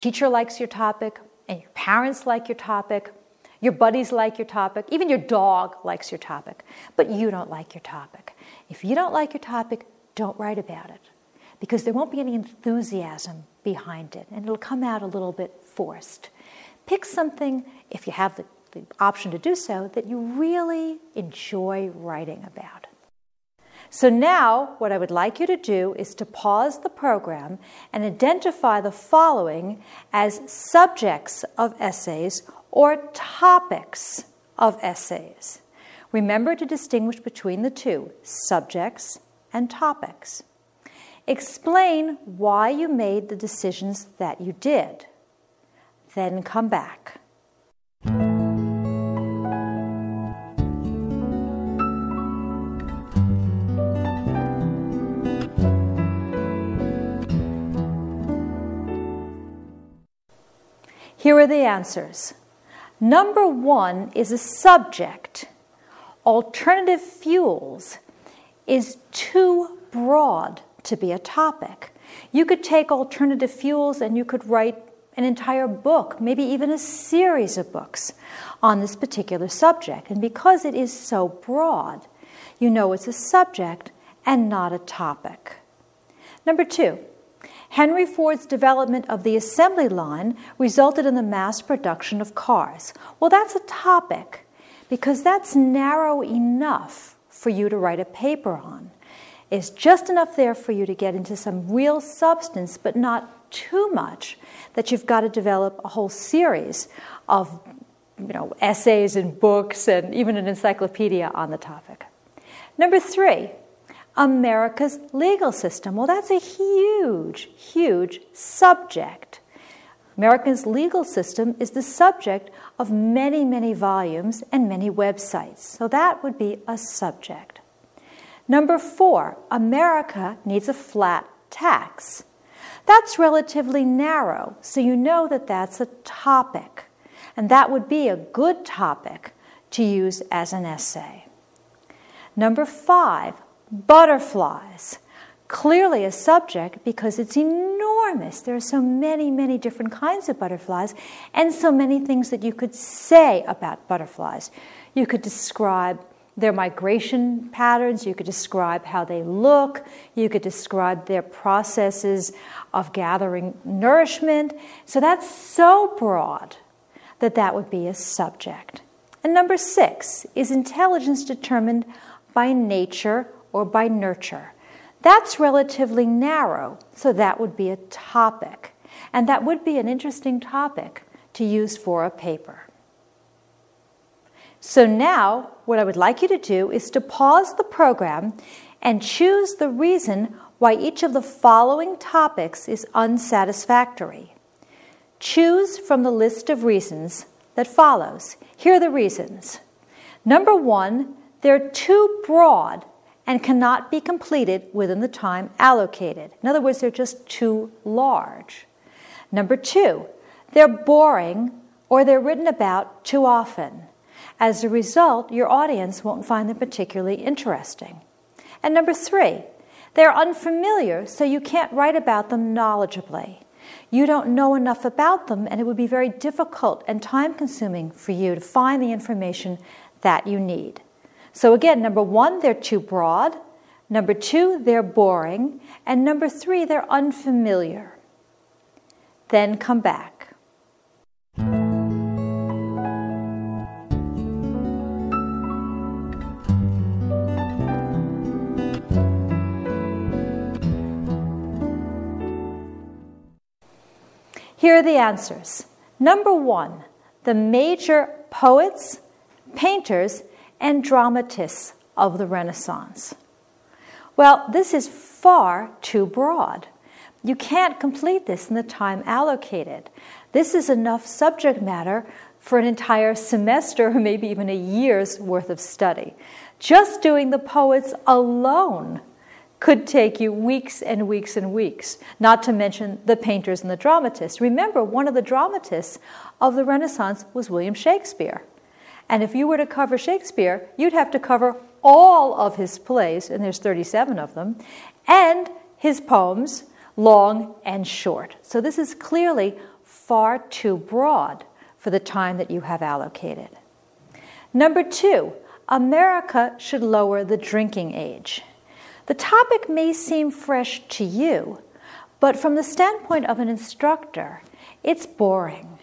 teacher likes your topic, and your parents like your topic, your buddies like your topic, even your dog likes your topic, but you don't like your topic. If you don't like your topic, don't write about it, because there won't be any enthusiasm behind it, and it'll come out a little bit forced. Pick something, if you have the option to do so, that you really enjoy writing about. So now, what I would like you to do is to pause the program and identify the following as subjects of essays or topics of essays. Remember to distinguish between the two, subjects and topics. Explain why you made the decisions that you did. Then come back. Here are the answers. Number 1 is a subject. Alternative fuels is too broad to be a topic. You could take alternative fuels and you could write an entire book, maybe even a series of books on this particular subject. And because it is so broad, you know it's a subject and not a topic. Number 2, Henry Ford's development of the assembly line resulted in the mass production of cars. Well, that's a topic because that's narrow enough for you to write a paper on. It's just enough there for you to get into some real substance, but not too much that you've got to develop a whole series of essays and books and even an encyclopedia on the topic. Number 3, America's legal system. Well, that's a huge, huge subject. America's legal system is the subject of many, many volumes and many websites. So that would be a subject. Number 4, America needs a flat tax. That's relatively narrow, so you know that that's a topic. And that would be a good topic to use as an essay. Number 5, butterflies. Clearly a subject because it's enormous. There are so many, many different kinds of butterflies and so many things that you could say about butterflies. You could describe their migration patterns, you could describe how they look, you could describe their processes of gathering nourishment. So that's so broad that that would be a subject. And number 6 is intelligence determined by nature or by nurture. That's relatively narrow, so that would be a topic. And that would be an interesting topic to use for a paper. So now, what I would like you to do is to pause the program and choose the reason why each of the following topics is unsatisfactory. Choose from the list of reasons that follows. Here are the reasons. Number 1, they're too broad and cannot be completed within the time allocated. In other words, they're just too large. Number 2, they're boring or they're written about too often. As a result, your audience won't find them particularly interesting. And number 3, they're unfamiliar, so you can't write about them knowledgeably. You don't know enough about them, and it would be very difficult and time-consuming for you to find the information that you need. So again, number 1, they're too broad. Number 2, they're boring. And number 3, they're unfamiliar. Then come back. Here are the answers. Number 1, the major poets, painters, and dramatists of the Renaissance. Well, this is far too broad. You can't complete this in the time allocated. This is enough subject matter for an entire semester or maybe even a year's worth of study. Just doing the poets alone could take you weeks and weeks and weeks, not to mention the painters and the dramatists. Remember, one of the dramatists of the Renaissance was William Shakespeare. And if you were to cover Shakespeare, you'd have to cover all of his plays, and there's 37 of them, and his poems, long and short. So this is clearly far too broad for the time that you have allocated. Number 2, America should lower the drinking age. The topic may seem fresh to you, but from the standpoint of an instructor, it's boring.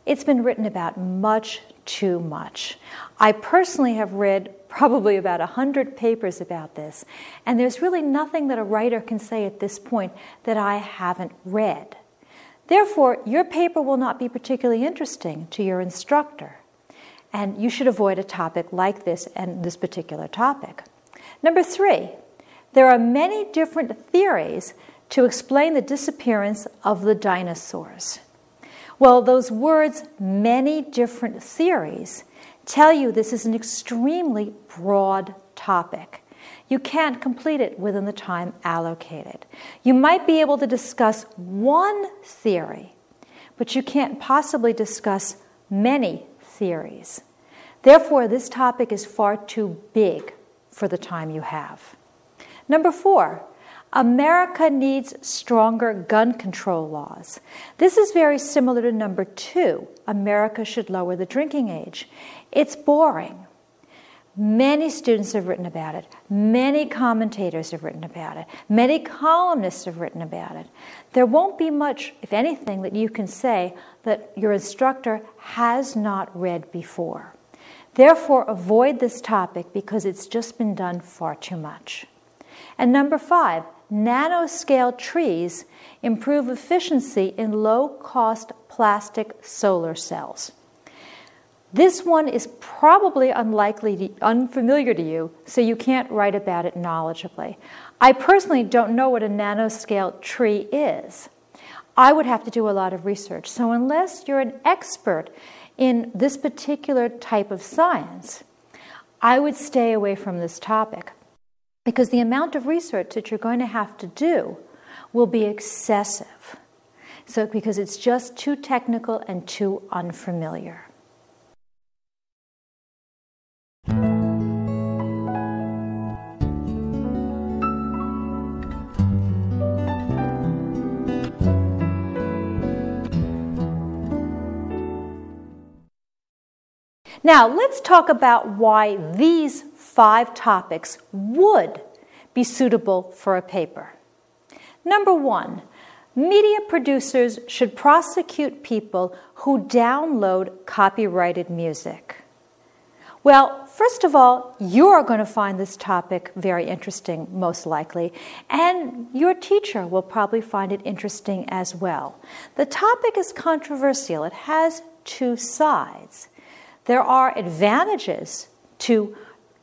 It's been written about much too much. I personally have read probably about 100 papers about this, and there's really nothing that a writer can say at this point that I haven't read. Therefore, your paper will not be particularly interesting to your instructor, and you should avoid a topic like this and this particular topic. Number 3, there are many different theories to explain the disappearance of the dinosaurs. Well, those words, many different theories, tell you this is an extremely broad topic. You can't complete it within the time allocated. You might be able to discuss one theory, but you can't possibly discuss many theories. Therefore, this topic is far too big for the time you have. Number 4, America needs stronger gun control laws. This is very similar to number 2, America should lower the drinking age. It's boring. Many students have written about it. Many commentators have written about it. Many columnists have written about it. There won't be much, if anything, that you can say that your instructor has not read before. Therefore, avoid this topic because it's just been done far too much. And number 5, nanoscale trees improve efficiency in low-cost plastic solar cells. This one is probably unfamiliar to you, so you can't write about it knowledgeably. I personally don't know what a nanoscale tree is. I would have to do a lot of research. So unless you're an expert in this particular type of science, I would stay away from this topic, because the amount of research that you're going to have to do will be excessive. So because it's just too technical and too unfamiliar. Now, let's talk about why these 5 topics would be suitable for a paper. Number 1, media producers should prosecute people who download copyrighted music. Well, first of all, you're going to find this topic very interesting, most likely, and your teacher will probably find it interesting as well. The topic is controversial. It has 2 sides. There are advantages to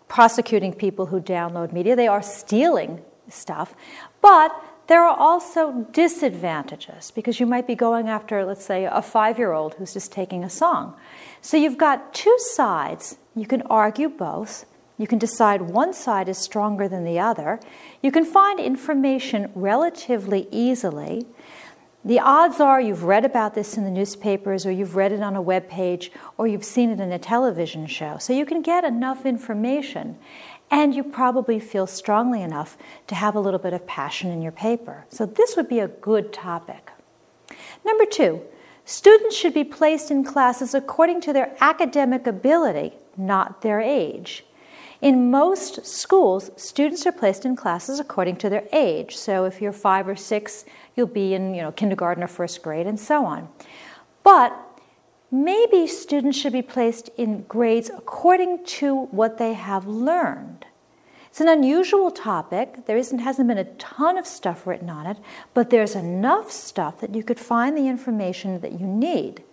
prosecuting people who download media. They are stealing stuff. But there are also disadvantages, because you might be going after, let's say, a 5-year-old who's just taking a song. So you've got 2 sides. You can argue both. You can decide one side is stronger than the other. You can find information relatively easily. The odds are you've read about this in the newspapers, or you've read it on a web page, or you've seen it in a television show. So you can get enough information, and you probably feel strongly enough to have a little bit of passion in your paper. So this would be a good topic. Number 2, students should be placed in classes according to their academic ability, not their age. In most schools, students are placed in classes according to their age. So if you're 5 or 6, you'll be in kindergarten or first grade, and so on. But maybe students should be placed in grades according to what they have learned. It's an unusual topic. There hasn't been a ton of stuff written on it, but there's enough stuff that you could find the information that you need.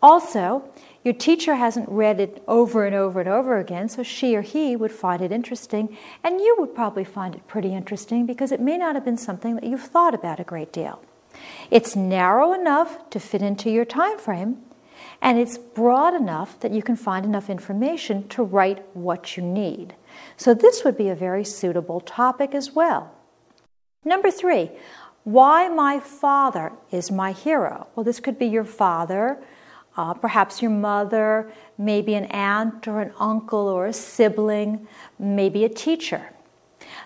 Also, your teacher hasn't read it over and over and over again, so she or he would find it interesting, and you would probably find it pretty interesting because it may not have been something that you've thought about a great deal. It's narrow enough to fit into your time frame, and it's broad enough that you can find enough information to write what you need. So this would be a very suitable topic as well. Number 3, why my father is my hero. Well, this could be your father, perhaps your mother, maybe an aunt or an uncle or a sibling, maybe a teacher.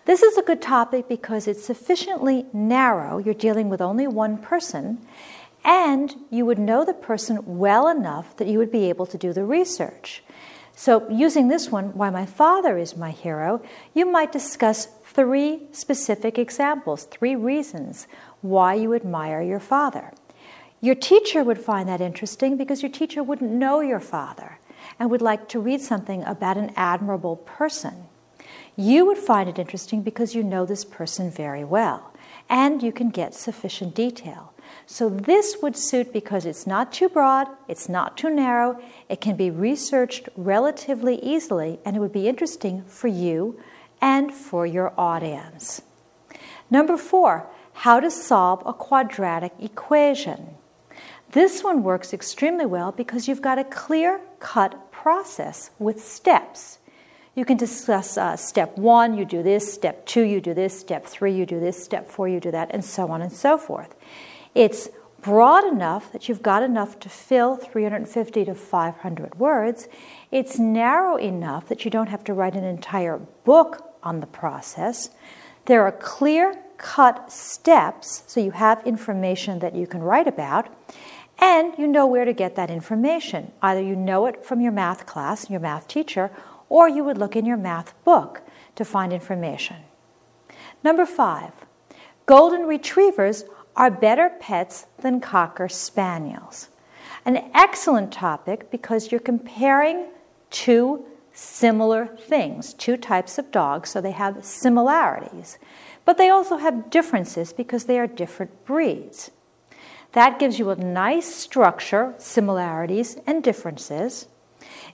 This is a good topic because it's sufficiently narrow. You're dealing with only one person, and you would know the person well enough that you would be able to do the research. So using this one, Why My Father is My Hero, you might discuss 3 specific examples, 3 reasons why you admire your father. Your teacher would find that interesting because your teacher wouldn't know your father and would like to read something about an admirable person. You would find it interesting because you know this person very well and you can get sufficient detail. So this would suit because it's not too broad, it's not too narrow, it can be researched relatively easily, and it would be interesting for you and for your audience. Number 4, how to solve a quadratic equation. This one works extremely well because you've got a clear-cut process with steps. You can discuss step 1, you do this, step 2, you do this, step 3, you do this, step 4, you do that, and so on and so forth. It's broad enough that you've got enough to fill 350 to 500 words. It's narrow enough that you don't have to write an entire book on the process. There are clear-cut steps, so you have information that you can write about, and you know where to get that information. Either you know it from your math class, your math teacher, or you would look in your math book to find information. Number 5, golden retrievers are better pets than cocker spaniels. An excellent topic because you're comparing 2 similar things, 2 types of dogs, so they have similarities. But they also have differences because they are different breeds. That gives you a nice structure, similarities and differences.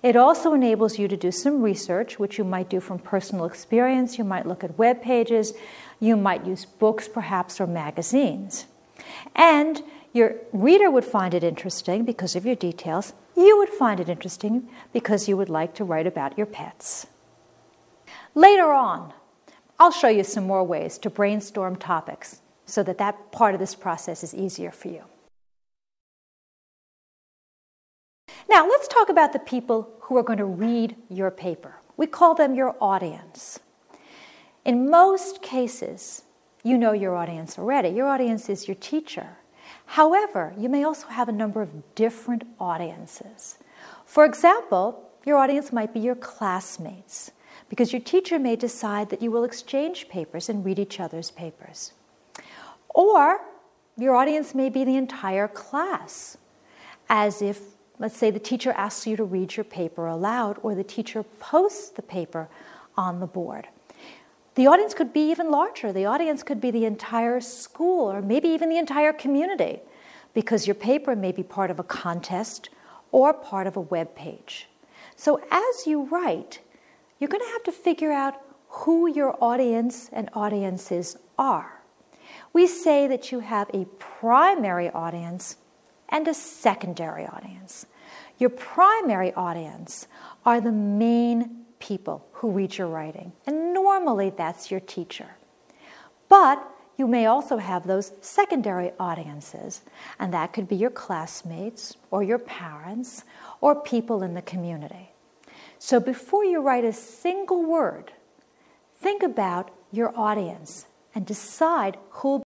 It also enables you to do some research, which you might do from personal experience. You might look at web pages. You might use books, perhaps, or magazines. And your reader would find it interesting because of your details. You would find it interesting because you would like to write about your pets. Later on, I'll show you some more ways to brainstorm topics so that that part of this process is easier for you. Now, let's talk about the people who are going to read your paper. We call them your audience. In most cases, you know your audience already. Your audience is your teacher. However, you may also have a number of different audiences. For example, your audience might be your classmates, because your teacher may decide that you will exchange papers and read each other's papers. Or your audience may be the entire class, as if, let's say, the teacher asks you to read your paper aloud, or the teacher posts the paper on the board. The audience could be even larger. The audience could be the entire school, or maybe even the entire community, because your paper may be part of a contest or part of a web page. So as you write, you're going to have to figure out who your audience and audiences are. We say that you have a primary audience and a secondary audience. Your primary audience are the main people who read your writing, and normally that's your teacher. But you may also have those secondary audiences, and that could be your classmates or your parents or people in the community. So before you write a single word, think about your audience and decide who will